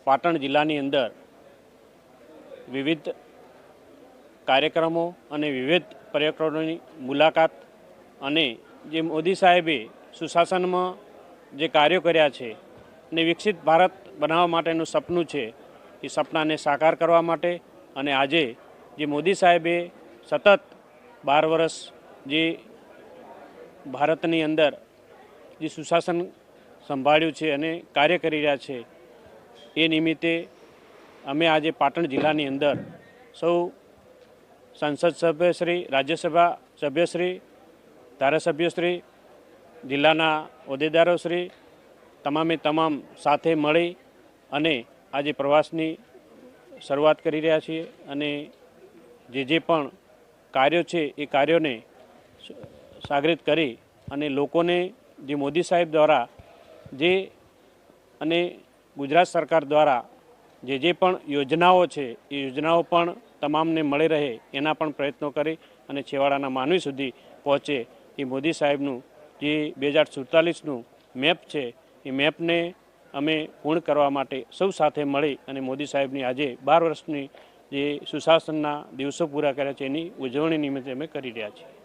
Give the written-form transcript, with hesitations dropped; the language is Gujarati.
પાટણ જિલ્લાની અંદર વિવિધ કાર્યક્રમો અને વિવિધ પર્યટકોની મુલાકાત અને જે મોદી સાહેબે સુશાસનમાં જે કાર્યો કર્યા છે અને વિકસિત ભારત બનાવવા માટેનું સપનું છે એ સપનાને સાકાર કરવા માટે અને આજે જે મોદી સાહેબે સતત 12 વર્ષ જે ભારતની અંદર જે સુશાસન સંભાળ્યું છે અને કાર્ય કરી રહ્યા છે એ નિમિત્તે અમે આજે પાટણ જિલ્લાની અંદર સૌ સંસદ સભ્યશ્રી, રાજ્યસભા સભ્યશ્રી, ધારાસભ્યશ્રી, જિલ્લાના હોદ્દેદારોશ્રી તમામે તમામ સાથે મળી અને આજે પ્રવાસની શરૂઆત કરી રહ્યા છીએ અને જે પણ કાર્યો છે એ કાર્યોને સાગરિત કરી અને લોકોને જે મોદી સાહેબ દ્વારા જે અને ગુજરાત સરકાર દ્વારા જે પણ યોજનાઓ છે એ યોજનાઓ પણ તમામને મળી રહે એના પણ પ્રયત્નો કરી અને છેવાડાના માનવી સુધી પહોંચે એ મોદી સાહેબનું જે 2047નું મેપ છે એ મેપને અમે પૂર્ણ કરવા માટે સૌ સાથે મળી અને મોદી સાહેબની આજે 12 વર્ષની જે સુશાસનના દિવસો પૂરા કર્યા છે એની ઉજવણી નિમિત્તે અમે કરી રહ્યા છીએ.